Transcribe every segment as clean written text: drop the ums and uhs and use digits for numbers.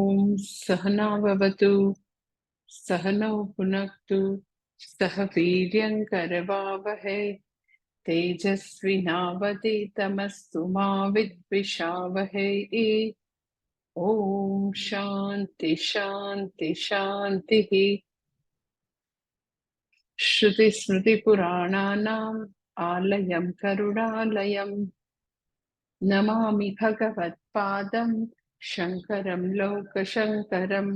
ॐ सहनाववतु सहनौ भुनक्तु सह वीर्यङ्करवावहै तेजस्विनावतीतमस्तु मा विद्विषावहै। ॐ शान्ति शान्ति शान्तिः। श्रुतिस्मृतिपुराणानाम् आलयं करुणालयं नमामि भगवत्पादं शङ्करं लोकशङ्करं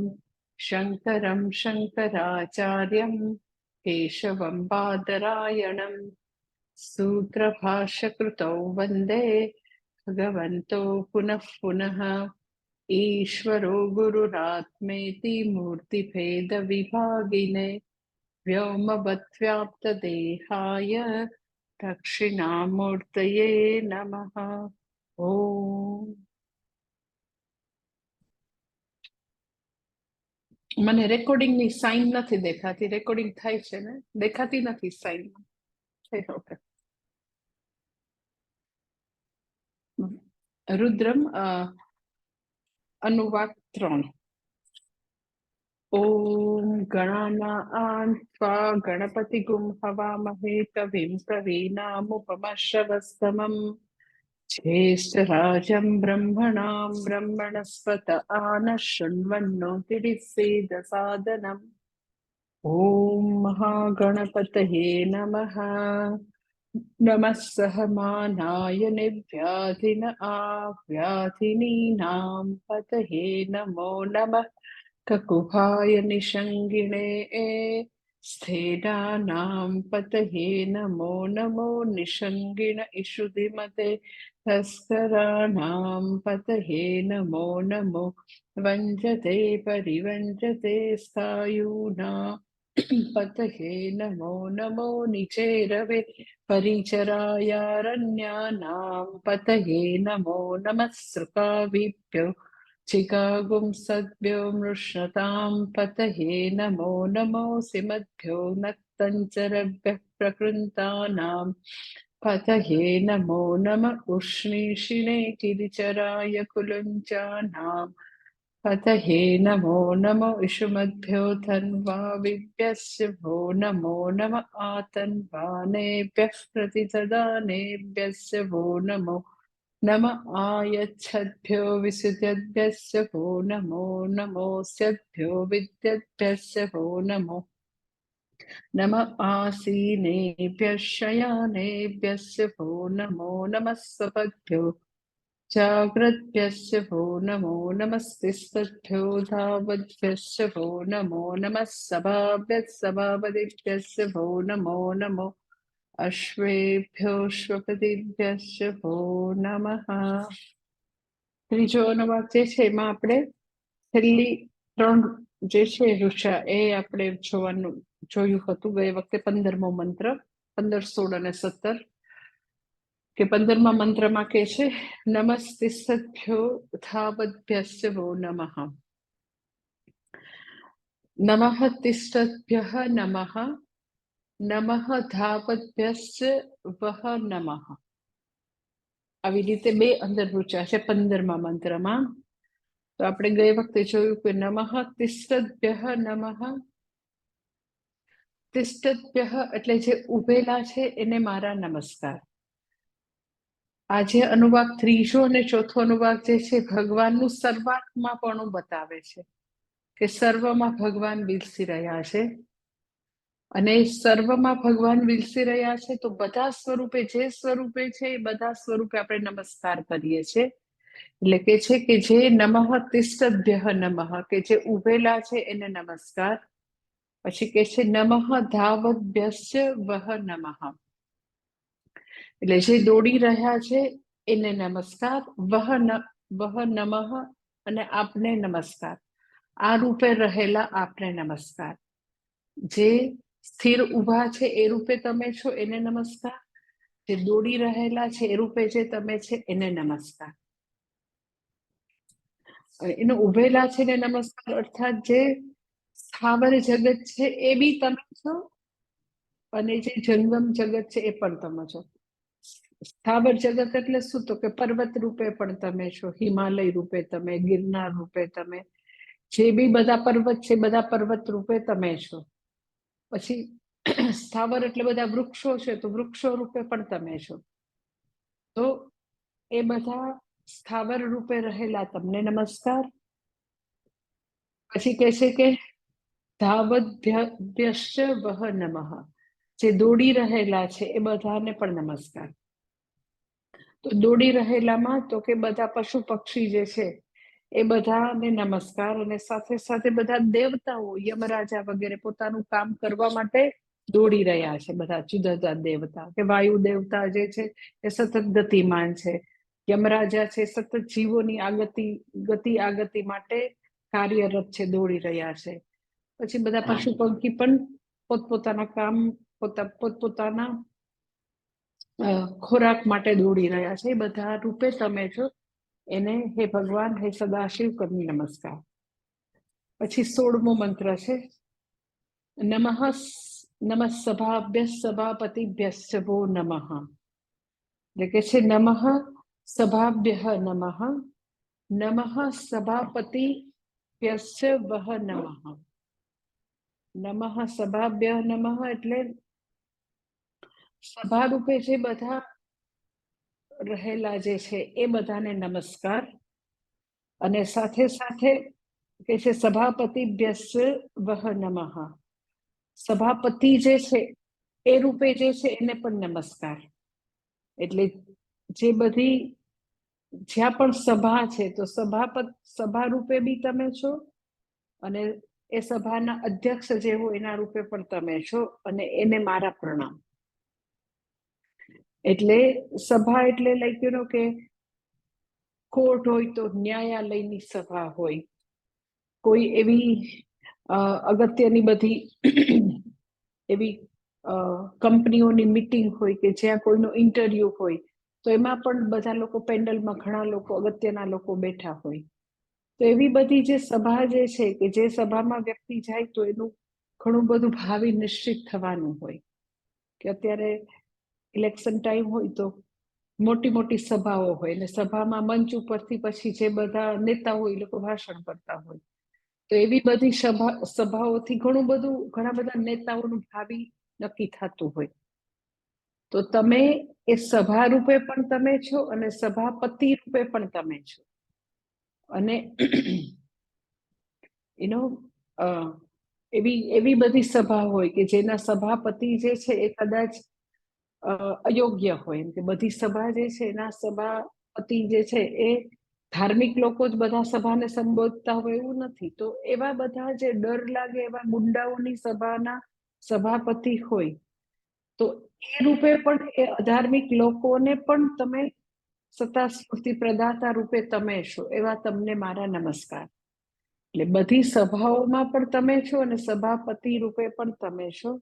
शङ्करं शङ्कराचार्यं केशवं बादरायणं सूत्रभाष्यकृतौ वन्दे भगवन्तो पुनः पुनः। ईश्वरो गुरुरात्मेति मूर्तिभेदविभागिने व्योमवद्व्याप्तदेहाय दक्षिणामूर्तये नमः। ઓમ. મને રેકોર્ડિંગની સાઇન નથી દેખાતી. રેકોર્ડિંગ થાય છે ને? દેખાતી નથી સાઇન. ઓકે. રુદ્રમ અનુવાદ 3. ઓમ ગણાનાં ત્વા ગણપતિગું હવામહે કવિં કવીનામુપમશ્રવસ્તમં ज्येष्ठराजं ब्रह्मणां ब्रह्मणस्पत आनः शृण्वन्नोतिरिसीदसादनम्। ॐ महागणपतये नमः। नमः सहमानाय निर्व्याधिन आव्याधिनीनां पतये नमो नमः। ककुभाय निषङ्गिणे स्थेनानां पतये नमो नमो। निषङ्गिण इषुधिमते तस्कराणां पतये नमो नमो। वञ्जते परिवञ्जते स्थायूनां पतये नमो नमो। निचेरवे परिचरायारण्यानां पतये नमो नमः। सृकाविभ्यो चिकागुं सद्भ्यो मृष्णतां पतये नमो नमो। सिमद्भ्यो नक्तञ्चरभ्यः प्रकृन्तानां पतये नमो नमः। उष्णीषिणे गिरिचराय कुलुञ्चानां पतये नमो नमो। इषुमद्भ्यो धन्वाविभ्यस्य भो नमो नमः। आतन्वानेभ्यः प्रतितदानेभ्यस्य भो नमो नमः। आयच्छद्भ्यो विसुद्यद्भ्यस्य भो नमो नमोऽस्यद्भ्यो विद्यद्भ्यस्य भो नमो नमः। आसीनेभ्यः शयानेभ्यस्य भो नमो नमः। सपद्भ्यो जाग्रद्भ्यस्य भो नमो नमस्तिस्तद्भ्यो धावद्भ्यस्य भो नमो नमः। सभाभ्यः सभापतिभ्यस्य भो नमो नमो। અશ્વેભ્યોશ્વપતિભ્યશ્ચ ભો નમઃ. ત્રીજો અનુવાદ જે છે એમાં આપણે છેલ્લી 3 જે છે ઋષા એ આપણે જોયું હતું ગઈ વખતે. 15મો મંત્ર 15, 16 અને 17 કે 15મા મંત્રમાં કે છે નમસ્તિસ્તભ્યો ધાવદ્ભ્યશ્ચ ભો નમઃ. નમઃ તિષ્ઠદ્ભ્યઃ નમઃ. નમઃ ધાવદ્ભ્યશ્ચ વહ નમઃ. આવી રીતે 2 અંદર ઋચા છે 15મા મંત્રમાં. તો આપણે ગઈ વખતે જોયું કે નમઃ તિષ્ઠદ્ભ્યઃ નમઃ. તિષ્ઠદ્ભ્યઃ એટલે જે ઉભેલા છે એને મારા નમસ્કાર. આજે અનુવાદ ત્રીજો અને ચોથો અનુવાદ જે છે ભગવાનનું સર્વાત્માપણું બતાવે છે કે સર્વમાં ભગવાન વિલસી રહ્યા છે. અને સર્વમાં ભગવાન વિલસી રહ્યા છે તો બધા સ્વરૂપે જે સ્વરૂપે છે એ બધા સ્વરૂપે આપણે નમસ્કાર કરીએ છીએ. એટલે કે છે કે જે નમઃ તિષ્ઠદ્ભ્યઃ નમઃ કે જે ઉભેલા છે એને નમસ્કાર. પછી કે છે નમઃ ધાવદ્ભ્યશ્ચ વહ નમઃ એટલે જે દોડી રહ્યા છે એને નમસ્કાર. વહ નમઃ અને આપને નમસ્કાર. આ રૂપે રહેલા આપને નમસ્કાર. જે સ્થિર ઊભા છે એ રૂપે તમે છો એને નમસ્કાર. જે દોડી રહેલા છે એ રૂપે જે તમે છે એને નમસ્કાર. એનો ઉભેલા છે ને નમસ્કાર અર્થાત જે સ્થાવર જગત છે એ બી તમે છો અને જે જંગમ જગત છે એ પણ તમે છો. સ્થાવર જગત એટલે શું? તો કે પર્વત રૂપે પણ તમે છો, હિમાલય રૂપે તમે, ગિરનાર રૂપે તમે, જે બી બધા પર્વત છે બધા પર્વત રૂપે તમે છો. પછી સ્થાવર એટલે બધા વૃક્ષો છે તો વૃક્ષો રૂપે પણ તમે છો. તો એ બધા સ્થાવર રૂપે રહેલા તમને નમસ્કાર. પછી કહે છે કે ધાવદ્ભ્યશ્ચ વહ નમઃ, જે દોડી રહેલા છે એ બધાને પણ નમસ્કાર. તો દોડી રહેલામાં તો કે બધા પશુ પક્ષી જે છે એ બધાને નમસ્કાર, અને સાથે સાથે બધા દેવતાઓ યમરાજા વગેરે પોતાનું કામ કરવા માટે દોડી રહ્યા છે. બધા જુદા જુદા દેવતા, કે વાયુ દેવતા જે છે એ સતત ગતિમાન છે, યમરાજા છે સતત જીવોની આગતિ માટે કાર્યરત છે, દોડી રહ્યા છે. પછી બધા પશુ પંખી પણ પોતપોતાના કામ પોતપોતાના ખોરાક માટે દોડી રહ્યા છે. એ બધા રૂપે તમે છો એને હે ભગવાન, હે સદાશિવ કરી નમસ્કાર. પછી 16મો મંત્ર છે નમઃ સભાભ્ય સભાપતિભ્યશ્ચ વો નમઃ. એટલે કે છે નમઃ સભાભ્ય નમઃ, નમઃ સભાપતિભ્યશ્ચ વહ નમઃ. નમઃ સભાભ્ય નમઃ એટલે સભા રૂપે જે બધા રહેલા જે છે એ બધાને નમસ્કાર. અને સાથે સાથે કે છે સભાપતિભ્યશ્ચ વહ નમઃ, સભાપતિ જે છે એ રૂપે જે છે એને પણ નમસ્કાર. એટલે જે બધી જ્યાં પણ સભા છે તો સભા રૂપે બી તમે છો, અને એ સભાના અધ્યક્ષ જે હોય એના રૂપે પણ તમે છો, અને એને મારા પ્રણામ. એટલે સભા એટલે લાઈક યુ નો કે કોર્ટ હોય તો ન્યાયાલયની સભા હોય, કોઈ એવી અગત્યની બધી એવી કંપનીઓની મીટિંગ હોય કે જ્યાં કોઈનો ઇન્ટરવ્યુ હોય, તો એમાં પણ બધા લોકો પેન્ડલમાં ઘણા લોકો અગત્યના લોકો બેઠા હોય. તો એવી બધી જે સભા જે છે કે જે સભામાં વ્યક્તિ જાય તો એનું ઘણું બધું ભાવિ નિશ્ચિત થવાનું હોય. કે અત્યારે ઇલેક્શન ટાઈમ હોય તો મોટી મોટી સભાઓ હોય, અને સભામાં મંચ ઉપરથી પછી જે બધા નેતા હોય એ લોકો ભાષણ કરતા હોય. તો એવી બધી સભાઓથી ઘણા બધા નેતાઓનું ભાવિ નક્કી થતું હોય. તો તમે એ સભા રૂપે પણ તમે છો, અને સભાપતિ રૂપે પણ તમે છો. અને એવી બધી સભા હોય કે જેના સભાપતિ જે છે એ કદાચ અયોગ્ય હોય, એમ કે બધી સભા જે છે એના સભાપતિ જે છે એ ધાર્મિક લોકો જ બધા સભાને સંબોધતા હોય એવું નથી. તો એવા બધા જે ડર લાગે એવા ગુંડાઓની સભાના સભાપતિ હોય, તો એ રૂપે પણ એ અધાર્મિક લોકોને પણ તમે સત્તા સ્ફૂર્તિ પ્રદાતા રૂપે તમે છો. એવા તમને મારા નમસ્કાર. એટલે બધી સભાઓમાં પણ તમે છો, અને સભાપતિ રૂપે પણ તમે છો,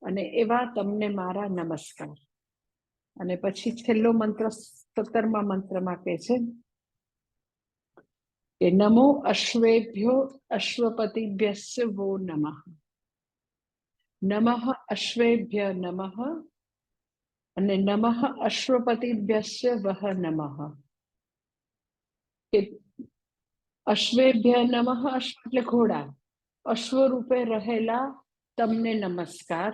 અને એવા તમને મારા નમસ્કાર. અને પછી છેલ્લો મંત્ર 17મા મંત્રમાં કહે છે કે નમો અશ્વેભ્યો અશ્વપતિભ્યશ્ચ વો નમઃ. નમઃ અશ્વેભ્ય નમઃ, અને નમઃ અશ્વપતિભ્યશ્ચ વહ નમઃ. અશ્વેભ્ય નમઃ, અશ્વ એટલે ઘોડા, અશ્વ રૂપે રહેલા તમને નમસ્કાર.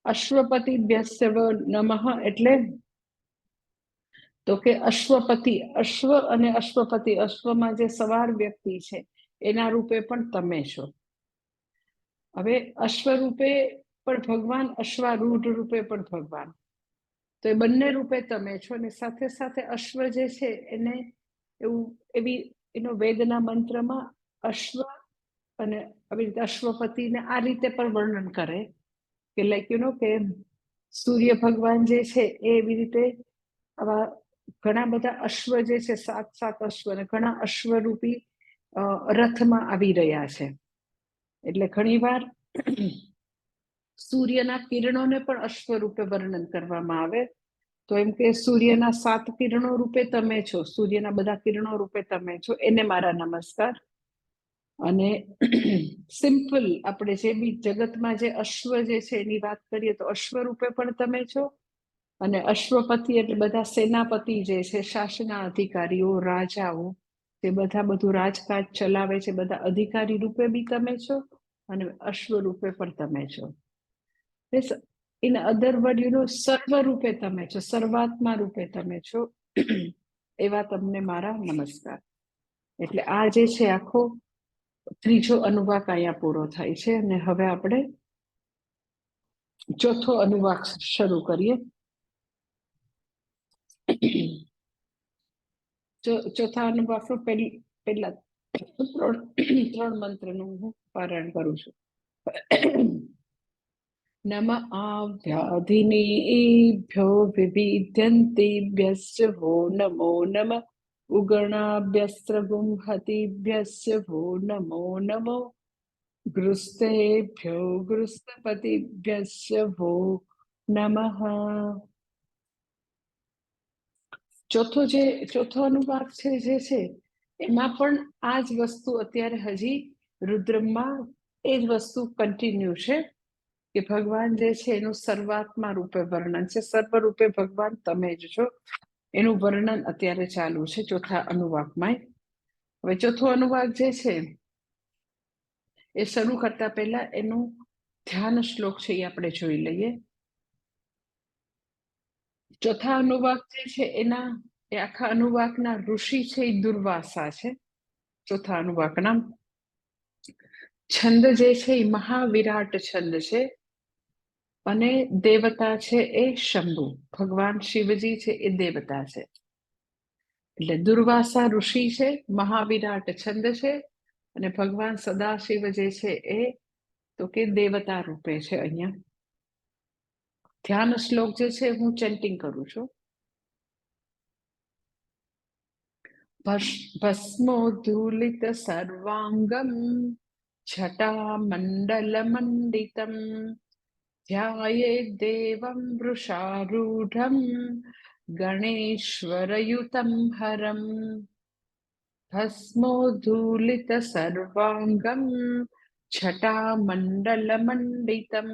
અશ્વપતિભ્યશ્ચ નમઃ એટલે તો કે અશ્વપતિ, અશ્વ અને અશ્વપતિ, અશ્વમાં જે સવાર વ્યક્તિ છે એના રૂપે પણ તમે છો. હવે અશ્વ રૂપે પણ ભગવાન, અશ્વારૂઢ રૂપે પણ ભગવાન, તો એ બંને રૂપે તમે છો. અને સાથે સાથે અશ્વ જે છે એને એનો વેદના મંત્રમાં અશ્વ અને આવી રીતે અશ્વપતિને આ રીતે પણ વર્ણન કરે કે લાઈક યુ નો કે સૂર્ય ભગવાન જે છે એ એવી રીતે આવા ઘણા બધા અશ્વ જે છે, 7 અશ્વ, અને ઘણા અશ્વરૂપી રથમાં આવી રહ્યા છે. એટલે ઘણીવાર સૂર્યના કિરણોને પણ અશ્વ રૂપે વર્ણન કરવામાં આવે. તો એમ કે સૂર્યના 7 કિરણો રૂપે તમે છો, સૂર્યના બધા કિરણો રૂપે તમે છો, એને મારા નમસ્કાર. અને સિમ્પલ આપણે જે બી જગતમાં જે અશ્વ જે છે એની વાત કરીએ તો અશ્વ રૂપે પણ તમે છો, અને અશ્વપતિ એટલે બધા સેનાપતિ જે છે, શાસના અધિકારીઓ, રાજાઓ, તે બધા બધું રાજકાજ ચલાવે છે, બધા અધિકારી રૂપે બી તમે છો અને અશ્વ રૂપે પણ તમે છો. ઇન અધર વર્ડ સર્વ રૂપે તમે છો, સર્વાત્મા રૂપે તમે છો. એવા તમને મારા નમસ્કાર. એટલે આ જે છે આખો ત્રીજો અનુવાક અહીંયા પૂરો થાય છે અને હવે આપણે ચોથો અનુવાક શરૂ કરીએ. ચોથા અનુવાકનો પહેલા ત્રણ મંત્રનું હું પારાયણ કરું છું. નમ આવ્યાધિનેભ્યો વિવિધ્યન્તિભ્યશ્ચ વો નમો નમ ઉગણાભ્યસ્ત્રગુંહતિભ્યશ્ચ વો નમો નમો ગૃસ્તેભ્યો ગૃસ્તપતિભ્યશ્ચ વો નમઃ. ચોથો અનુવાક છે જે છે એમાં પણ આ જ વસ્તુ અત્યારે હજી રુદ્રમાં એ જ વસ્તુ કન્ટિન્યુ છે કે ભગવાન જે છે એનું સર્વાત્મા રૂપે વર્ણન છે. સર્વ રૂપે ભગવાન તમે જ છો એનું વર્ણન અત્યારે ચાલુ છે ચોથા અનુવાકમાં. હવે ચોથો અનુવાક જે છે એ શરૂ કરતા પહેલા એનું ધ્યાન શ્લોક છે એ આપણે જોઈ લઈએ. ચોથા અનુવાક જે છે એના એ આખા અનુવાકના ઋષિ છે એ દુર્વાસા છે. ચોથા અનુવાકના છંદ જે છે એ મહાવિરાટ છંદ છે અને દેવતા છે એ શંભુ, ભગવાન શિવજી છે એ દેવતા છે. એટલે દુર્વાસા ઋષિ છે, મહાવિરાટ છંદ છે અને ભગવાન સદાશિવ જે છે એ તો કે દેવતા રૂપે છે. અહીંયા ધ્યાન શ્લોક જે છે હું ચેન્ટિંગ કરું છું. ભસ્મોद्धૂલિત સર્વાંગમ છટામંડલમંડિતમ ધ્યાયેદ્ દેવં વૃષારૂઢમ ગણેશ્વરયુતમ હરમ. ભસ્મોद्धૂલિત સર્વાંગમ છટામંડલમંડિતમ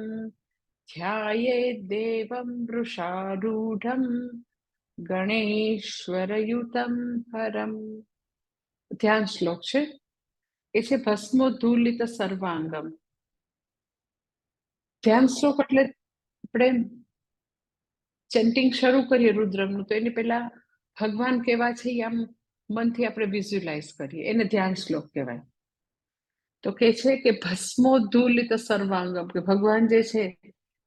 ધ્યાયેદ્ દેવં વૃષારૂઢમ ગણેશ્વરયુતમ હરમ. ધ્યાન શ્લોક છે એ છે ભસ્મોद्धૂલિત સર્વાંગમ. ધ્યાન શ્લોક એટલે આપણે ચેન્ટિંગ શરૂ કરીએ રુદ્રમનું તો એની પહેલા ભગવાન કેવા છે આમ મનથી આપણે વિઝ્યુલાઇઝ કરીએ, એને ધ્યાન શ્લોક કહેવાય. તો કે છે કે ભસ્મોद्धૂલિત સર્વાંગમ, કે ભગવાન જે છે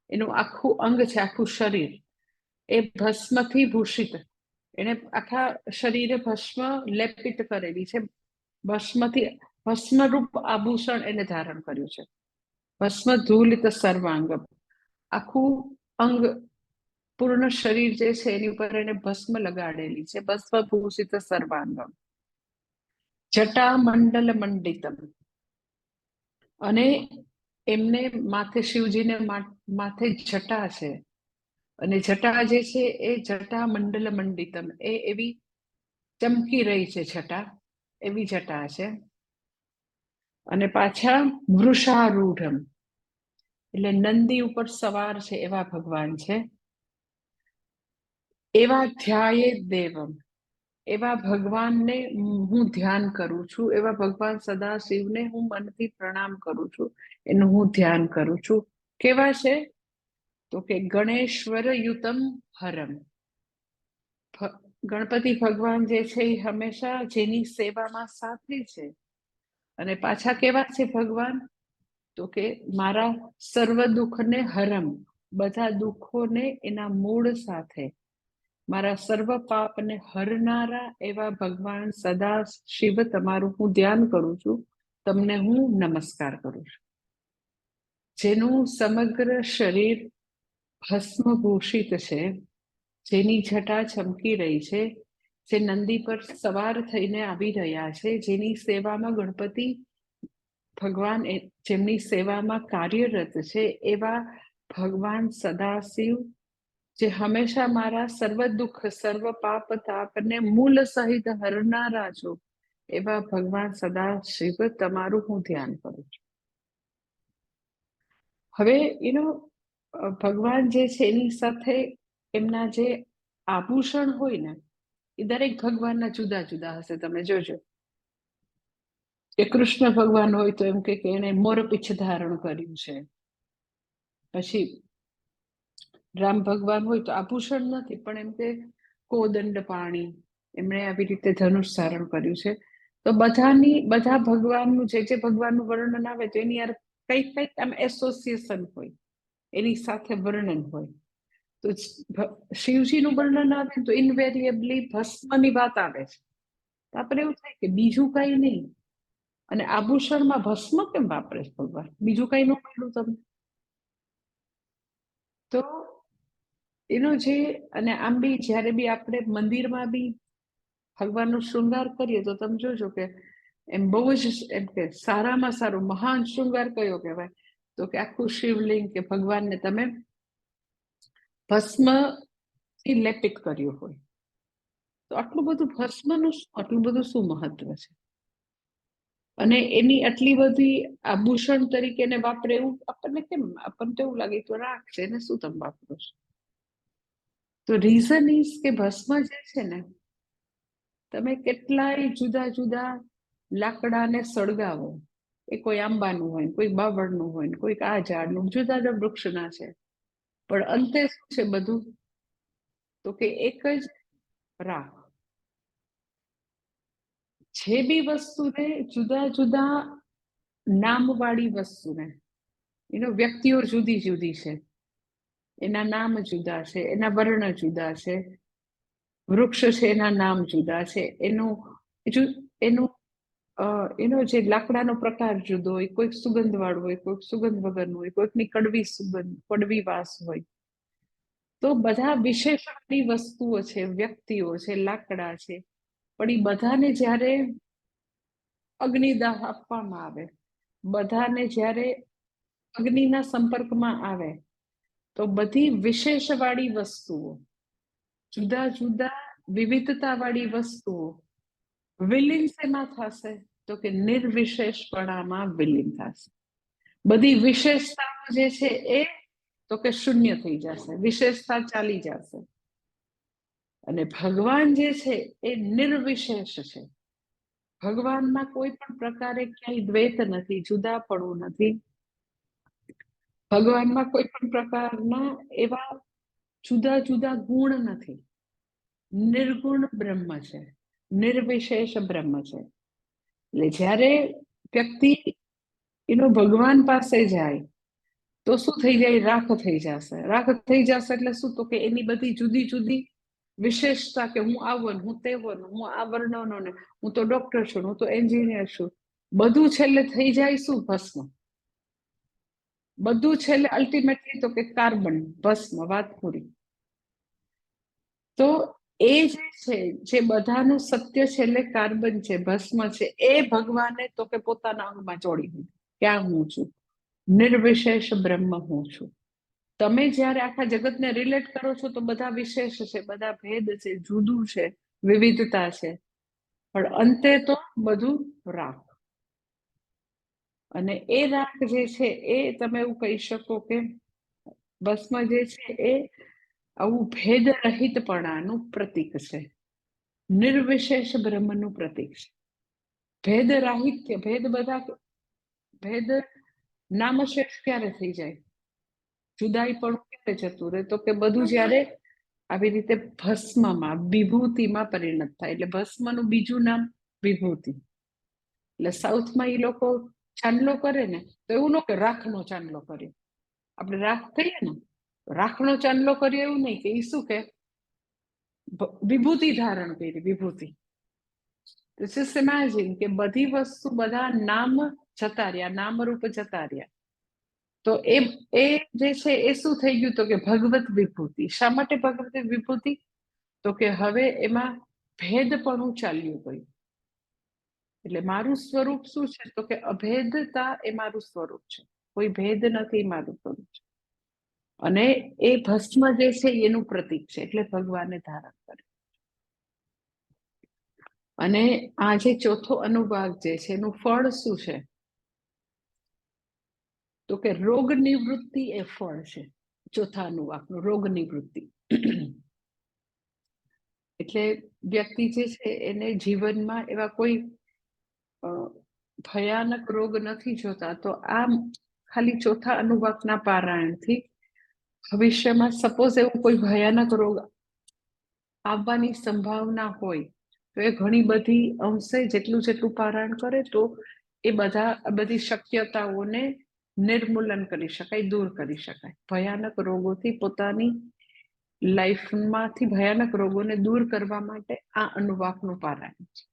એનું આખું અંગ છે, આખું શરીર એ ભસ્મથી ભૂષિત, એને આખા શરીરે ભસ્મ લેપિત કરેલી છે, ભસ્મરૂપ આભૂષણ એને ધારણ કર્યું છે. ભસ્મ ધૂલિત સર્વાંગમ, આખું અંગ પૂર્ણ શરીર જે છે એની ઉપર એને ભસ્મ લગાડેલી છે. ભસ્મ ભૂષિત સર્વાંગમ જટા મંડલ મંડિતમ, અને એમને માથે શિવજીને માથે જટા છે અને જટા જે છે એ જટા મંડલ મંડિતમ, એ એવી ચમકી રહી છે જટા, એવી જટા છે. અને પાછા વૃષારૂઢમ એટલે નંદી ઉપર સવાર છે એવા ભગવાન છે. એવા ધ્યાયે દેવમ, એવા ભગવાનને હું ધ્યાન કરું છું, એવા ભગવાન સદાશિવને હું મનથી પ્રણામ કરું છું, એનું હું ધ્યાન કરું છું. કેવા છે તો કે ગણેશ્વર યુતમ હરમ, ગણપતિ ભગવાન જે છે એ હંમેશા જેની સેવામાં સાથી છે. અને પાછા કેવા છે ભગવાન તો કે મારા સર્વ દુઃખને હરમ, બધા દુઃખોને એના મૂળ સાથે, મારા સર્વ પાપને હરનારા એવા ભગવાન સદા શિવ તમારું હું ધ્યાન કરું છું, તમને હું નમસ્કાર કરું છું. જેનું સમગ્ર શરીર ભસ્મભૂષિત છે, જેની જટા ચમકી રહી છે, જે નંદી પર સવાર થઈને આવી રહ્યા છે, જેની સેવામાં ગણપતિ ભગવાન જેમની સેવામાં કાર્યરત છે, એવા ભગવાન સદાશિવ જે હંમેશા મારા સર્વ દુઃખ સર્વ પાપ તાપને મૂળ સહિત હરનારા છો, એવા ભગવાન સદાશિવ તમારું હું ધ્યાન કરું છું. હવે ભગવાન જે છે એની સાથે એમના જે આભૂષણ હોય ને એ દરેક ભગવાનના જુદા જુદા હશે, તમે જોજો. કે કૃષ્ણ ભગવાન હોય તો એમ કે એને મોરપીછ ધારણ કર્યું છે. પછી રામ ભગવાન હોય તો આભૂષણ નથી પણ એમ કે કોદંડ પાણી, એમણે આવી રીતે ધનુષ ધારણ કર્યું છે. તો બધા ભગવાનનું જે ભગવાનનું વર્ણન આવે તો એની યાર કઈક આમ એસોસિએશન હોય, એની સાથે વર્ણન હોય. તો શિવજીનું વર્ણન આવે તો ઇનવેરિયેબલી ભસ્મની વાત આવે છે. આપણે એવું થાય કે બીજું કઈ નહીં, અને આભૂષણમાં ભસ્મ કેમ વાપરે છે ભગવાન? બીજું કઈ ન મળ્યું તમને? તો એનો જે, અને આમ બી જયારે બી આપણે મંદિરમાં બી ભગવાનનો શૃંગાર કરીએ તો તમે જોજો કે એમ બહુ જ એમ કે સારામાં સારું મહાન શૃંગાર કયો કહેવાય? તો કે આખું શિવલિંગ કે ભગવાનને તમે ભસ્મથી લેપિત કર્યું હોય. તો આટલું બધું ભસ્મનું આટલું બધું શું મહત્વ છે? અને એની આટલી બધી આભૂષણ તરીકે એને વાપરે એવું આપણને કેમ? આપણને તો એવું લાગે તો રાખશે ને શું તમે વાપરો છો? તો રીઝન ઇઝ કે ભસ્મ જે છે ને, તમે કેટલાય જુદા જુદા લાકડાને સળગાવો, એ કોઈ આંબાનું હોય, કોઈ બાવળનું હોય, કોઈક આ ઝાડનું, જુદા જુદા વૃક્ષના છે, પણ અંતે શું છે બધું? તો કે એક જ રાખ. જે બી વસ્તુને જુદા જુદા નામવાળી વસ્તુને, એનો વ્યક્તિઓ જુદી જુદી છે, એના નામ જુદા છે, એના વર્ણ જુદા છે, વૃક્ષ છે એના નામ જુદા છે, એનો જે લાકડાનો પ્રકાર જુદો હોય, કોઈક સુગંધ વાળું હોય, કોઈક સુગંધ વગરનું હોય, કોઈકની કડવી સુગંધ, કડવી વાસ હોય. તો બધા વિશેષણની વસ્તુઓ છે, વ્યક્તિઓ છે, લાકડા છે, પણ એ બધાને જ્યારે અગ્નિદાહ આપવામાં આવે, બધાને જ્યારે અગ્નિના સંપર્કમાં આવે, તો બધી વિશેષવાળી વસ્તુઓ, જુદા જુદા વિવિધતાવાળી વસ્તુઓ વિલીન શેમાં થશે? તો કે નિર્વિશેષપણામાં વિલીન થશે. બધી વિશેષતાઓ જે છે એ તો કે શૂન્ય થઈ જશે, વિશેષતા ચાલી જશે. અને ભગવાન જે છે એ નિર્વિશેષ છે. ભગવાનમાં કોઈ પણ પ્રકારે ક્યાંય દ્વૈત નથી, જુદાપણું નથી. ભગવાનમાં કોઈ પણ પ્રકારના એવા જુદા જુદા ગુણ નથી. નિર્ગુણ બ્રહ્મ છે, નિર્વિશેષ બ્રહ્મ છે. એટલે જ્યારે વ્યક્તિ એનો ભગવાન પાસે જાય તો શું થઈ જાય? રાખ થઈ જશે. રાખ થઈ જશે એટલે શું? તો કે એની બધી જુદી જુદી વિશેષતા, કે હું આવો ને, હું તેવો ને, હું આ વર્ણનો ને, હું તો ડોક્ટર છું, હું તો એન્જિનિયર છું, બધું છેલ્લે થઈ જાય શું? ભસ્મ. બધું છેલ્લે અલ્ટિમેટલી તો કે કાર્બન, ભસ્મ, વાત પૂરી. તો એ જે છે, જે બધાનું સત્ય છેલ્લે કાર્બન છે, ભસ્મ છે, એ ભગવાને તો કે પોતાના અંગમાં જોડી દીધું. ક્યાં હું છું? નિર્વિશેષ બ્રહ્મ હું છું. તમે જ્યારે આખા જગતને રિલેટ કરો છો તો બધા વિશેષ છે, બધા ભેદ છે, જુદું છે, વિવિધતા છે, પણ અંતે તો બધું રાખ. અને એ રાખ જે છે એ તમે એવું કહી શકો કે ભસ્મ જે છે એ આવું ભેદ રહિતપણાનું પ્રતીક છે, નિર્વિશેષ બ્રહ્મનું પ્રતીક છે. ભેદ રાહિત્ય, ભેદ નામશેષ ક્યારે થઈ જાય? જુદાઈ પણ ક્યારે જતું રહે? તો કે બધું જ્યારે આવી રીતે ભસ્મમાં, વિભૂતિમાં પરિણત થાય. એટલે ભસ્મનું બીજું નામ વિભૂતિ. એટલે સાઉથમાં એ લોકો ચાંદલો કરે ને તો એવું ન કે રાખનો ચાંદલો કરે. આપણે રાખ કહીએ ને, રાખનો ચાંદલો કરીએ એવું નહીં, કે એ શું કે વિભૂતિ ધારણ કરી, વિભૂતિ. જસ્ટ ઇમેજિન કે બધી વસ્તુ, બધા નામ જતા રહ્યા, નામરૂપ જતા રહ્યા. તો એ જે છે એ શું થઈ ગયું? તો કે ભગવત વિભૂતિ. શા માટે ભગવત વિભૂતિ? તો કે હવે એમાં ભેદપણું ચાલ્યું ગયું. એટલે મારું સ્વરૂપ શું છે? તો કે અભેદતા એ મારું સ્વરૂપ છે, કોઈ ભેદ નથી, મારું સ્વરૂપ છે. અને એ ભસ્મ જે છે એનું પ્રતીક છે, એટલે ભગવાને ધારણ કરે. અને આ જે ચોથો અનુભાગ જે છે એનું ફળ શું છે? તો કે રોગ નિવૃત્તિ એ ફળ છે, ચોથા અનુભાગનું, રોગ નિવૃત્તિ. એટલે વ્યક્તિ જે છે એને જીવનમાં એવા કોઈ ભયાનક રોગ નથી જોતા, તો આ ખાલી ચોથા અનુવાકના પારાયણથી ભવિષ્યમાં સપોઝ એવું કોઈ ભયાનક રોગ આવવાની સંભાવના હોય તો એ ઘણી બધી અંશે જેટલું પારાયણ કરે તો એ બધી શક્યતાઓને નિર્મૂલન કરી શકાય, દૂર કરી શકાય. ભયાનક રોગોથી પોતાની લાઈફમાંથી ભયાનક રોગોને દૂર કરવા માટે આ અનુવાકનું પારાયણ છે.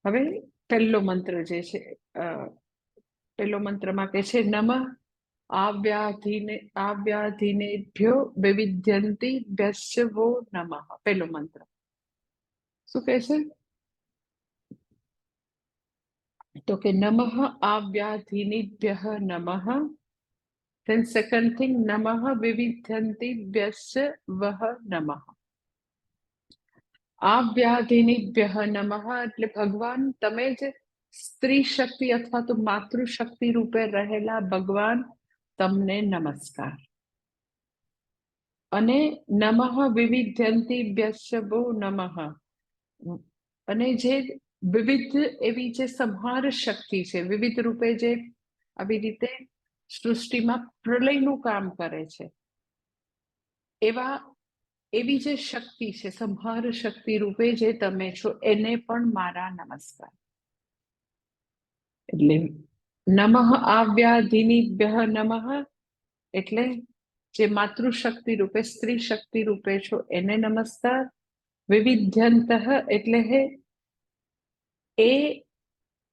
હવે પહેલો મંત્ર જે છે, પહેલો મંત્રમાં કે છે નમઃ આવ્યાધિનેભ્યો વૈવિધ્યન્તિભ્યશ્ચ વો નમઃ. પહેલો મંત્ર શું કહે છે? તો કે નમઃ આવ્યાધિનેભ્યઃ નમઃ. Then second thing, નમઃ વિવિધ્યન્તિભ્યશ્ચ વઃ નમઃ. આવ્યાધિનેભ્યઃ નમઃ એટલે ભગવાન તમે જ સ્ત્રી શક્તિ અથવા તો માતૃશક્તિ રૂપે રહેલા ભગવાન, તમને નમસ્કાર. અને નમઃ વિવિધ્યન્તિભ્યશ્ચ વો નમઃ. અને જે વિવિધ એવી જે સંહાર શક્તિ છે, વિવિધ રૂપે જે આવી રીતે સૃષ્ટિમાં પ્રલયનું કામ કરે છે, એવી જે શક્તિ છે, સંહાર શક્તિ રૂપે જે તમે છો, એને પણ મારા નમસ્કાર. એટલે નમઃ આવ્યાધિનેભ્યઃ નમઃ એટલે જે માતૃશક્તિ રૂપે, સ્ત્રી શક્તિ રૂપે છો, એને નમસ્કાર. વિવિધ્યંતઃ એટલે એ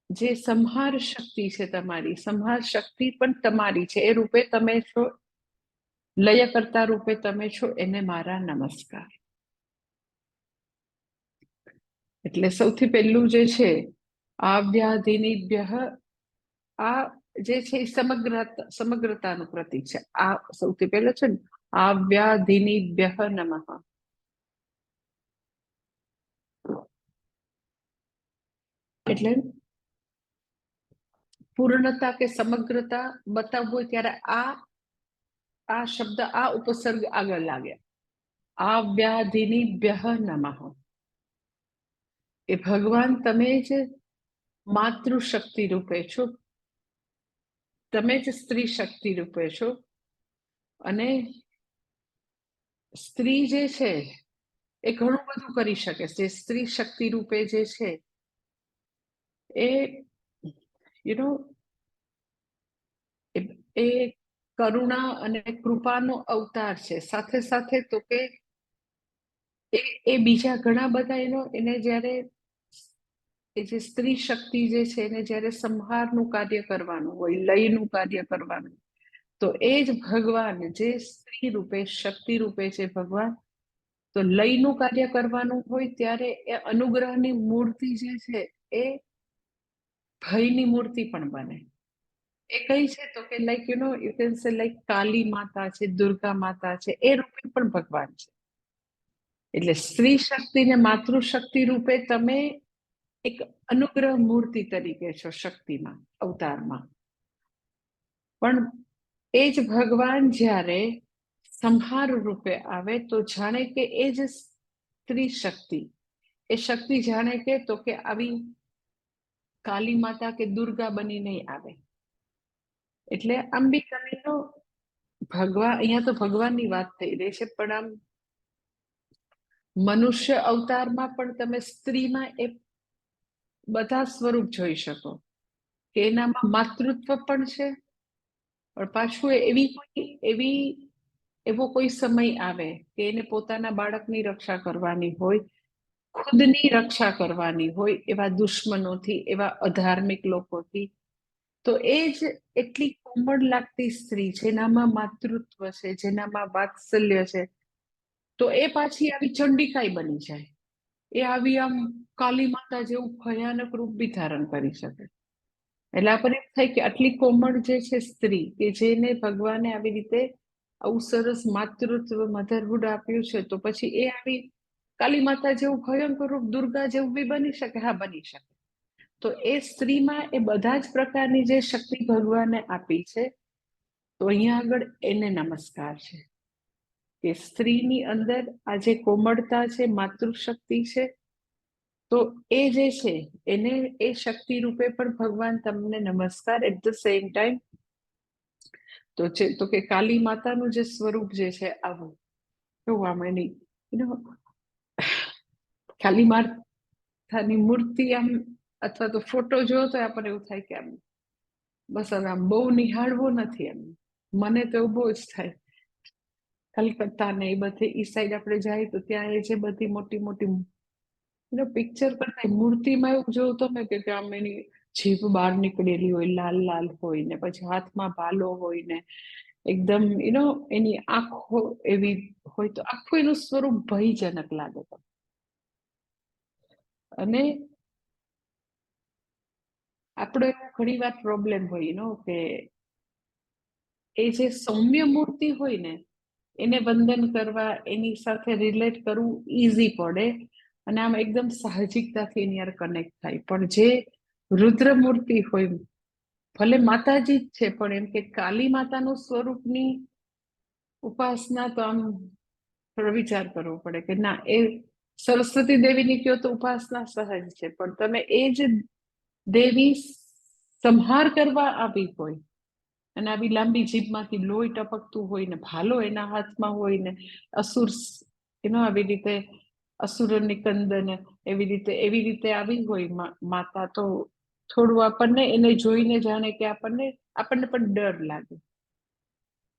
જે સંહાર શક્તિ છે તમારી, સંહાર શક્તિ પણ તમારી છે, એ રૂપે તમે છો, લયકર્તા રૂપે તમે છો, એને મારા નમસ્કાર. એટલે સૌથી પહેલું જે છે આવ્યાધિનેભ્યઃ, આ જે છે સમગ્રતાનું પ્રતીક છે. આ સૌથી પહેલો છે ને, આવ્યાધિનેભ્યઃ નમઃ. એટલે પૂર્ણતા કે સમગ્રતા બતાવવું હોય ત્યારે આ શબ્દ, આ ઉપસર્ગ આગળ લાગે. આવ્યાધિનેભ્યઃ નમઃ. એ ભગવાન તમે જ માતૃશક્તિ રૂપે છો, તમે જ સ્ત્રી શક્તિ રૂપે છો. અને સ્ત્રી જે છે એ ઘણું બધું કરી શકે છે. સ્ત્રી શક્તિ રૂપે જે છે એ એ કરુણા અને કૃપાનો અવતાર છે. સાથે સાથે તો કે એ બીજા ઘણા બધા એને જ્યારે એ જે સ્ત્રી શક્તિ જે છે એને જ્યારે સંહારનું કાર્ય કરવાનું હોય, લયનું કાર્ય કરવાનું, તો એ જ ભગવાન જે સ્ત્રી રૂપે, શક્તિ રૂપે છે ભગવાન, તો લયનું કાર્ય કરવાનું હોય ત્યારે એ અનુગ્રહની મૂર્તિ જે છે એ ભયની મૂર્તિ પણ બને. એ કઈ છે તો કે like you can say like Kali Mata છે, દુર્ગા માતા છે, એ રૂપે પણ ભગવાન છે. એટલે સ્ત્રી શક્તિ ને માતૃશક્તિ રૂપે તમે એક અનુગ્રહ મૂર્તિ તરીકે છો શક્તિમાં, અવતારમાં. પણ એ જ ભગવાન જ્યારે સંહાર રૂપે આવે તો જાણે કે એ જ સ્ત્રી શક્તિ, એ શક્તિ જાણે કે તો કે આવી કાલી માતા કે દુર્ગા બની નહીં આવે. એટલે આમ બી તમે ભગવાન, અહીંયા તો ભગવાનની વાત થઈ રહી છે, પણ આમ મનુષ્ય અવતારમાં પણ તમે સ્ત્રીમાં એ બધા સ્વરૂપ જોઈ શકો કે એનામાં માતૃત્વ પણ છે, પણ પાછું એવો કોઈ સમય આવે કે એને પોતાના બાળકની રક્ષા કરવાની હોય, ખુદની રક્ષા કરવાની હોય એવા દુશ્મનોથી, એવા અધાર્મિક લોકોથી. તો એ જ એટલી કોમળ લાગતી સ્ત્રી, જેનામાં માતૃત્વ છે, જેનામાં વાત્સલ્ય છે, તો એ પાછી આવી ચંડિકાઈ બની જાય. એ આવી આમ કાલી માતા જેવું ભયાનક રૂપ બી ધારણ કરી શકે. એટલે આપણને એમ થાય કે આટલી કોમળ જે છે સ્ત્રી, કે જેને ભગવાને આવી રીતે આવું સરસ માતૃત્વ, મધરહુડ આપ્યું છે, તો પછી એ આવી કાલી માતા જેવું ભયંકર રૂપ, દુર્ગા જેવું બી બની શકે. હા, બની શકે. તો એ સ્ત્રીમાં એ બધા જ પ્રકારની જે શક્તિ ભગવાને આપી છે, તો અહીંયા આગળ એને નમસ્કાર છે કે સ્ત્રીની અંદર આ જે કોમળતા છે, માતૃશક્તિ છે, તો એ જે છે એને એ શક્તિ રૂપે પણ ભગવાન તમને નમસ્કાર. એટ ધ સેમ ટાઈમ તો કે કાલી માતાનું જે સ્વરૂપ જે છે આવું કેવું આમ એની કાલી માતાની મૂર્તિ આમ અથવા તો ફોટો જોયો તો આપણને એવું થાય કે આમ બસ હવે આમ બહુ નિહાળવો નથી. એમ મને તો એવું બહુ જ થાય. કલકત્તા ને એ બધી ઈ સાઈડ આપણે જાય તો ત્યાં એ જે બધી મોટી મોટી પિક્ચર કરતા મૂર્તિમાં એવું જોયું તમે કે આમ એની જીભ બહાર નીકળેલી હોય, લાલ લાલ હોય ને પછી હાથમાં ભાલો હોય ને એકદમ એની આંખો એવી હોય તો આખું એનું સ્વરૂપ ભયજનક લાગે. અને આપણો ઘણી વાર પ્રોબ્લેમ હોય કે એ જે સૌમ્ય મૂર્તિ હોય ને એને વંદન કરવા, એની સાથે રિલેટ કરવું ઈઝી પડે અને આમ એકદમ સાહજિકતાથી એની યાર કનેક્ટ થાય. પણ જે રુદ્ર મૂર્તિ હોય, ભલે માતાજી જ છે પણ એમ કે કાલી માતાનું સ્વરૂપની ઉપાસના તો આમ વિચાર કરવો પડે કે ના, એ સરસ્વતી દેવીની કયો તો ઉપાસના સહજ છે, પણ તમે એ જ દેવી સંહાર કરવા આવી હોય અને આવી લાંબી જીભમાંથી લોહી ટપકતું હોય ને ભાલો એના હાથમાં હોય ને અસુર આવી રીતે અસુર નિકંદન એવી રીતે આવી હોય માતા, તો થોડું આપણને એને જોઈને જાણે કે આપણને પણ ડર લાગે.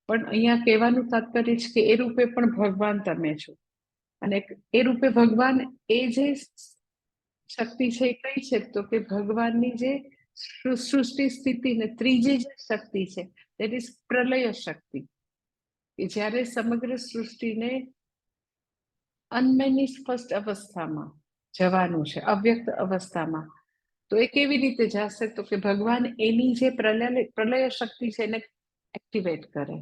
પણ અહીંયા કહેવાનું તાત્પર્ય છે કે એ રૂપે પણ ભગવાન તમે છો. અને એ રૂપે ભગવાન એ જે શક્તિ છે એ કઈ છે તો કે ભગવાનની જે સૃષ્ટિ સ્થિતિ ને ત્રીજી જે શક્તિ છે દેટ ઇઝ પ્રલય શક્તિ, કે જ્યારે સમગ્ર સૃષ્ટિને અનમેનિફેસ્ટ અવસ્થામાં જવાનું છે, અવ્યક્ત અવસ્થામાં, તો એ કેવી રીતે જશે તો કે ભગવાન એની જે પ્રલય શક્તિ છે એને એક્ટિવેટ કરે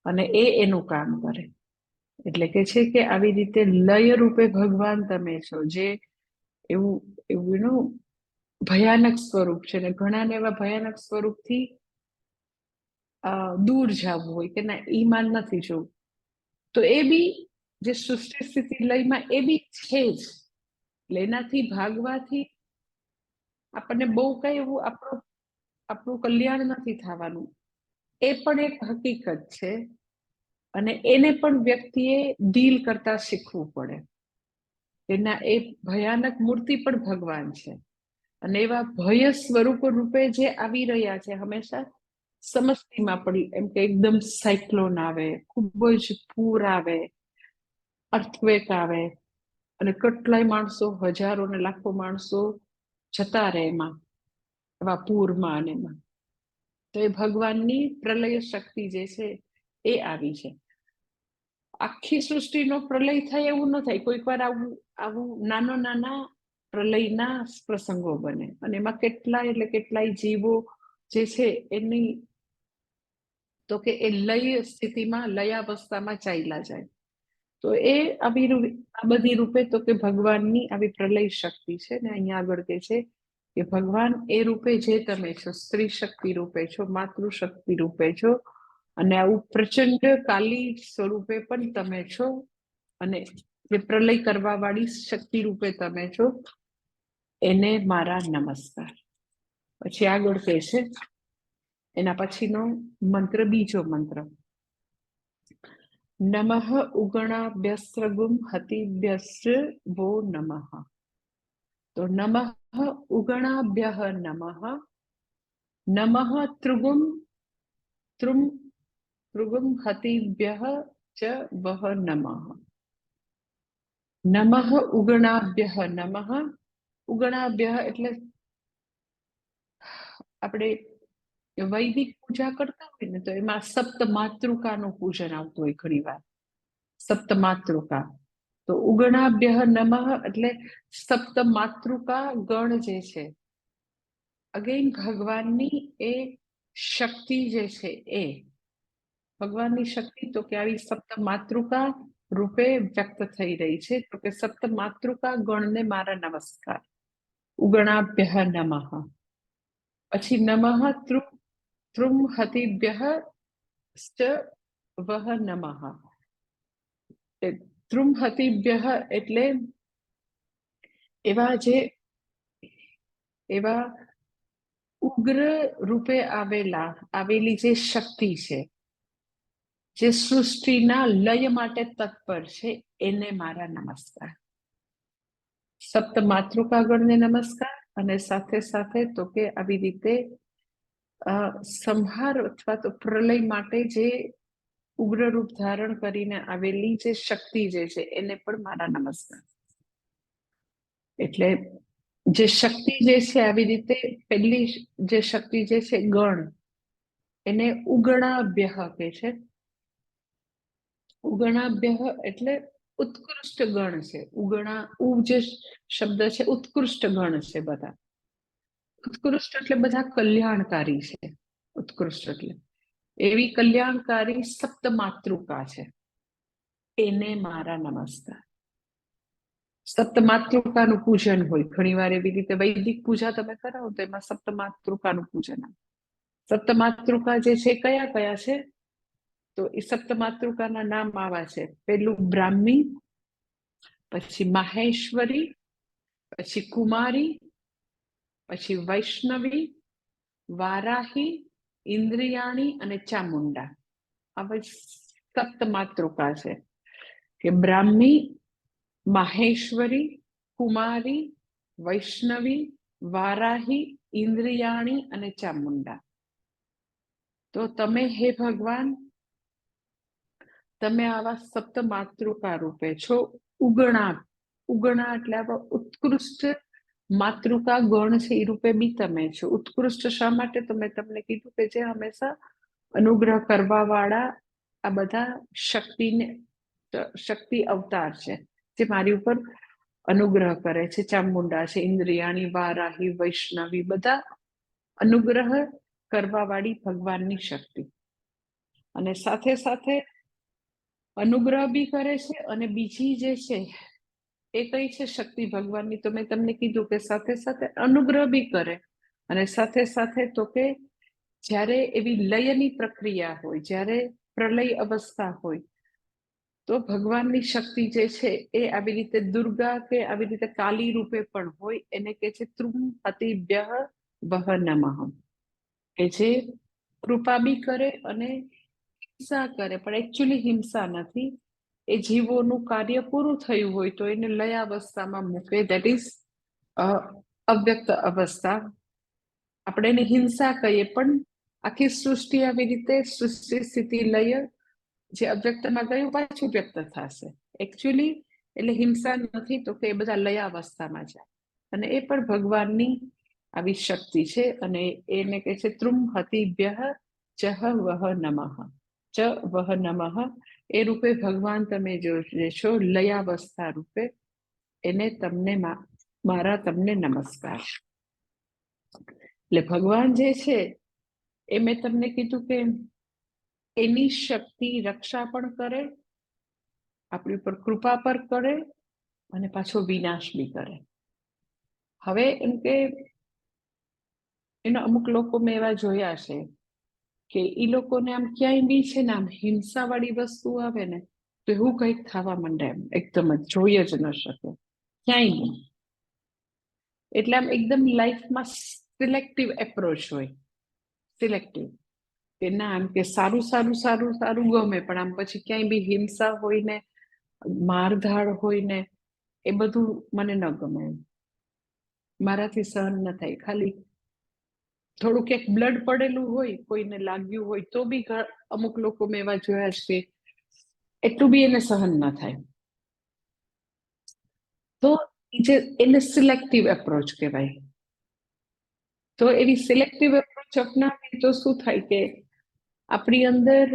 અને એનું કામ કરે. એટલે કે છે કે આવી રીતે લય રૂપે ભગવાન તમે છો, જે એવું ભયાનક સ્વરૂપ છે ને ઘણાને એવા ભયાનક સ્વરૂપથી દૂર જવું હોય કે ના ઈમાન નથી જોવું, તો એ બી જે સૃષ્ટિ સ્થિતિ લયમાં એ બી છે જ. એટલે એનાથી ભાગવાથી આપણને બહુ કઈ એવું આપણું કલ્યાણ નથી થવાનું. એ પણ એક હકીકત છે અને એને પણ વ્યક્તિએ ડીલ કરતા શીખવું પડે. એના એ ભયાનક મૂર્તિ પણ ભગવાન છે અને એવા ભય સ્વરૂપ રૂપે જે આવી રહ્યા છે હંમેશા સમસ્તીમાં પડી, એમ કે એકદમ સાયક્લોન આવે, ખૂબ જ પૂર આવે, અર્થક્વેક આવે અને કેટલાય માણસો, હજારો ને લાખો માણસો જતા રહે એવા પૂરમાં અને એમાં. તો એ ભગવાનની પ્રલય શક્તિ જે છે એ આવી છે. આખી સૃષ્ટિનો પ્રલય થાય એવું ન થાય, કોઈક વાર આવું નાના પ્રલયના પ્રસંગો બને અને એમાં કેટલાય જીવો જે છે એની તો કે એ લય સ્થિતિમાં, લયાવસ્થામાં ચાલ્યા જાય. તો એ આ બધી રૂપે તો કે ભગવાનની આવી પ્રલય શક્તિ છે ને અહીંયા આગળ કે છે કે ભગવાન એ રૂપે જે તમે છો, સ્ત્રી શક્તિ રૂપે છો, માતૃશક્તિ રૂપે છો અને આવું પ્રચંડ કાલી સ્વરૂપે પણ તમે છો અને જે પ્રલય કરવા વાળી શક્તિ રૂપે તમે છો, એને મારા નમસ્કાર. પછી આગળ કહે છે એના પછીનો મંત્ર, બીજો મંત્ર, નમઃ ઉગણાભ્યસ્ત્રગુમ હતિભ્યસ્ત્ર વો નમઃ. તો નમઃ ઉગણાભ્યઃ નમઃ, નમઃ ત્રુગુમ હતિભ્યઃ ચ વહ નમઃ. નમઃ ઉગણાભ્યઃ નમઃ. ઉગણાભ્યઃ એટલે આપણે વૈદિક પૂજા કરતા હોય ને તો એમાં સપ્ત માતૃકાનું પૂજન આવતું હોય ઘણી વાર, સપ્ત માતૃકા. તો ઉગણાભ્યઃ નમઃ એટલે સપ્ત માતૃકા ગણ જે છે, અગેન ભગવાનની એ શક્તિ જે છે એ ભગવાનની શક્તિ તો કે આવી સપ્ત માતૃકા રૂપે વ્યક્ત થઈ રહી છે. તો કે સપ્ત માતૃકા ગણને મારા નમસ્કાર. ઉગણાભ્યઃ નમઃ. પછી નમઃ ત્રુમ હતિભ્યઃ ચ વહ નમઃ. ત્રુમ હતિભ્યઃ એટલે એવા ઉગ્ર રૂપે આવેલી જે શક્તિ છે, જે સૃષ્ટિના લય માટે તત્પર છે, એને મારા નમસ્કાર. સપ્ત માતૃકાગણને નમસ્કાર, અને સાથે સાથે તો કે આવી રીતે સંહાર અથવા તો પ્રલય માટે જે ઉગ્ર રૂપ ધારણ કરીને આવેલી જે શક્તિ જે છે એને પણ મારા નમસ્કાર. એટલે જે શક્તિ જે છે આવી રીતે પહેલી જે શક્તિ જે છે ગણ, એને ઉગણાભ્ય કહે છે. ઉગણાભ્ય એટલે ઉત્કૃષ્ટ ગણ છે. જે શબ્દ છે ઉત્કૃષ્ટ ગણ છે. બધા ઉત્કૃષ્ટ એટલે બધા કલ્યાણકારી છે. ઉત્કૃષ્ટ એટલે એવી કલ્યાણકારી સપ્ત માતૃકા છે, એને મારા નમસ્કાર. સપ્ત માતૃકાનું પૂજન હોય, ઘણી વાર એવી રીતે વૈદિક પૂજા તમે કરાવો તો એમાં સપ્ત માતૃકાનું પૂજન. સપ્ત માતૃકા જે છે કયા કયા છે? તો એ સપ્ત માતૃકાના નામ આવા છે. પેલું બ્રાહ્મી, પછી માહેશ્વરી, પછી કુમારી, પછી વૈષ્ણવી, વારાહી, ઇન્દ્રિયાણી અને ચામુંડા. આ સપ્ત માતૃકા છે કે બ્રાહ્મી, માહેશ્વરી, કુમારી, વૈષ્ણવી, વારાહી, ઇન્દ્રિયાણી અને ચામુંડા. તો તમે હે ભગવાન, તમે આવા સપ્ત માતૃકા રૂપે છો. ઉગણા એટલે આવા ઉત્કૃષ્ટ માતૃકા ગણ છે એ રૂપે બી તમે છો. ઉત્કૃષ્ટ શા માટે? તમે તમને કીધું કે જે હંમેશા અનુગ્રહ કરવા વાળા આ બધા શક્તિ અવતાર છે, જે મારી ઉપર અનુગ્રહ કરે છે. ચામુંડા છે, ઇન્દ્રિયાણી, વારાહી, વૈષ્ણવી, બધા અનુગ્રહ કરવા વાળી ભગવાનની શક્તિ. અને સાથે સાથે અનુગ્રહ બી કરે છે. અને બીજી જે છે એ કઈ છે શક્તિ ભગવાનની? તો મેં તમને કીધું કે સાથે સાથે અનુગ્રહ બી કરે, અને સાથે સાથે તો કે જ્યારે એવી લયની પ્રક્રિયા હોય, જ્યારે પ્રલય અવસ્થા હોય, તો ભગવાનની શક્તિ જે છે એ આવી રીતે દુર્ગા કે આવી રીતે કાલી રૂપે પણ હોય. એને કે છે ત્રુમ અતિભ્ય વહ નમઃ, કે જે કૃપા બી કરે અને હિંસા કરે, પણ એકચ્યુઅલી હિંસા નથી. એ જીવોનું કાર્ય પૂરું થયું હોય તો એને લયાવસ્થામાં મૂકે, દેટ ઇઝ અવ્યક્ત અવસ્થા. આપણે એને હિંસા કહીએ, પણ આખી સૃષ્ટિ આવી રીતે સૃષ્ટિ સ્થિતિ લય જે અવ્યક્તમાં ગયું પાછું વ્યક્ત થશે. એકચ્યુઅલી એટલે હિંસા નથી, તો કે એ બધા લયાવસ્થામાં જાય. અને એ પણ ભગવાનની આવી શક્તિ છે. અને એને કહે છે ત્રુમ હતિભ્ય ચહ વહ નમઃ. ચ વહ નમઃ એ રૂપે ભગવાન તમે જો છો લયાવસ્થા રૂપે, એને તમને નમસ્કાર. એટલે ભગવાન જે છે એ મેં તમને કીધું કે એની શક્તિ રક્ષા પણ કરે, આપણી ઉપર કૃપા પર કરે, અને પાછો વિનાશ બી કરે. હવે એમ કે એના અમુક લોકો મેં એવા જોયા છે કે એ લોકોને આમ ક્યાંય બી છે ને આમ હિંસા વાળી વસ્તુ આવે ને તો એવું કંઈક થવા માંડે, એમ એકદમ જ જોઈ જ ન શકે ક્યાંય નહીં. એટલે આમ એકદમ લાઈફમાં સિલેક્ટિવ એપ્રોચ હોય. સિલેક્ટિવ કે ના, આમ કે સારું સારું સારું સારું ગમે, પણ આમ પછી ક્યાંય બી હિંસા હોય ને મારધાડ હોય ને એ બધું મને ન ગમે. મારાથી સહન ન થાય. ખાલી થોડુંક એક બ્લડ પડેલું હોય, કોઈને લાગ્યું હોય તો બી અમુક લોકો મેં એવા જોયા છે એટલું બી એને સહન ન થાય. તો એને સિલેક્ટિવ એપ્રોચ કહેવાય. તો એવી સિલેક્ટિવ એપ્રોચ અપનાવીએ તો શું થાય કે આપણી અંદર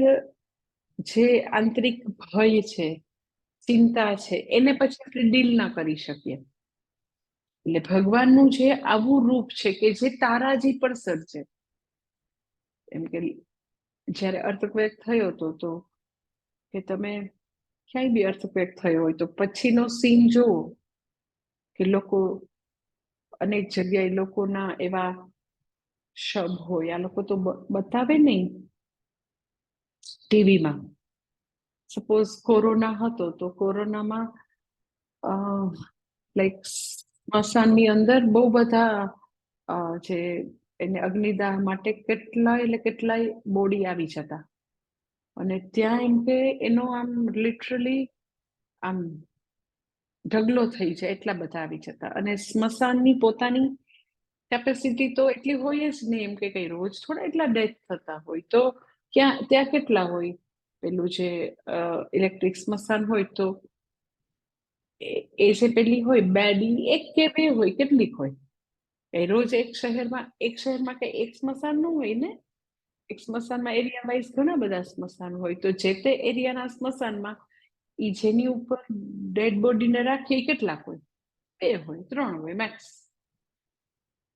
જે આંતરિક ભય છે, ચિંતા છે, એને પછી આપણે ડીલ ના કરી શકીએ. એટલે ભગવાનનું જે આવું રૂપ છે કે જે તારાજી પણ સર્જે. એમ કે જયારે અર્થક્વેક થયો હતો તો કે તમે ક્યાંય બી અર્થક્વેક થયો હોય તો પછીનો સીન જુઓ કે લોકો અનેક જગ્યાએ લોકોના એવા શબ હોય. આ લોકો તો બતાવે નહીં ટીવીમાં. સપોઝ કોરોના હતો તો કોરોનામાં લાઈક સ્મશાનની અંદર બહુ બધા જે એને અગ્નિદાહ માટે કેટલાય બોડી આવી જતા, અને ત્યાં એમ કે એનો આમ લિટરલી આમ ઢગલો થઈ જાય એટલા બધા આવી જતા. અને સ્મશાનની પોતાની કેપેસિટી તો એટલી હોય જ નહીં, એમ કે કઈ રોજ થોડા એટલા ડેથ થતા હોય, તો ત્યાં કેટલા હોય. પેલું જે ઇલેક્ટ્રિક સ્મશાન હોય તો એ જે પેલી હોય બેડી એક કે બે હોય, કેટલીક હોય. એ રોજ એક શહેરમાં કે એક સ્મશાન ન હોય ને, એક સ્મશાનમાં એરિયા વાઇઝ ઘણા બધા સ્મશાન હોય, તો જે તે એરિયાના સ્મશાનમાં ઈ જેની ઉપર ડેડ બોડીને રાખી કેટલાક હોય, 2 હોય 3 હોય મેક્સ.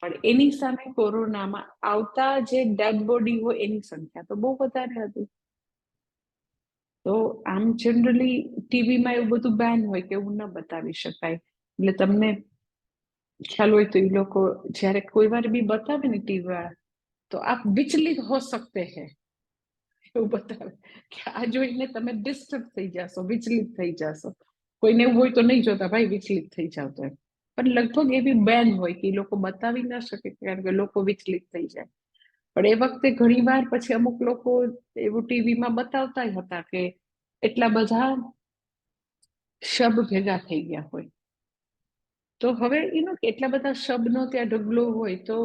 પણ એની સામે કોરોનામાં આવતા જે ડેડ બોડી હોય એની સંખ્યા તો બહુ વધારે હતી. તો આમ જનરલી ટીવીમાં એવું બધું બેન હોય કે એવું ન બતાવી શકાય. એટલે તમને ખ્યાલ હોય તો એ લોકો જયારે કોઈ વાર બી બતાવે ને ટીવી વાળા, તો આપ વિચલિત હો સકતે હૈ એવું બતાવે કે આ જોઈને તમે ડિસ્ટર્બ થઈ જશો, વિચલિત થઈ જશો. કોઈને એવું હોય તો નહીં જોતા ભાઈ, વિચલિત થઈ જાવ તો એમ. પણ લગભગ એવી બેન હોય કે લોકો બતાવી ના શકે, કારણ કે લોકો વિચલિત થઈ જાય. પણ એ વખતે ઘણી વાર પછી અમુક લોકો એવું ટીવીમાં બતાવતા હતા કે એટલા બધા શબ ભેગા થઈ ગયા હોય. તો હવે એટલા બધા શબનો ત્યાં ઢગલો હોય તો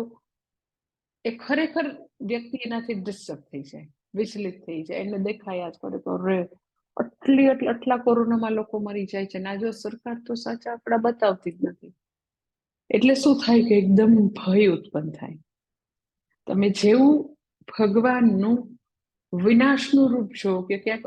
એ ખરેખર વ્યક્તિ એનાથી ડિસ્ટર્બ થઈ જાય, વિચલિત થઈ જાય. એને દેખાયા જ કરે તો આટલા કોરોનામાં લોકો મરી જાય છે, ના જો સરકાર તો સાચા આંકડા બતાવતી જ નથી. એટલે શું થાય કે એકદમ ભય ઉત્પન્ન થાય. તમે જેવું ભગવાનનું વિનાશનું રૂપ જો કે ક્યાંક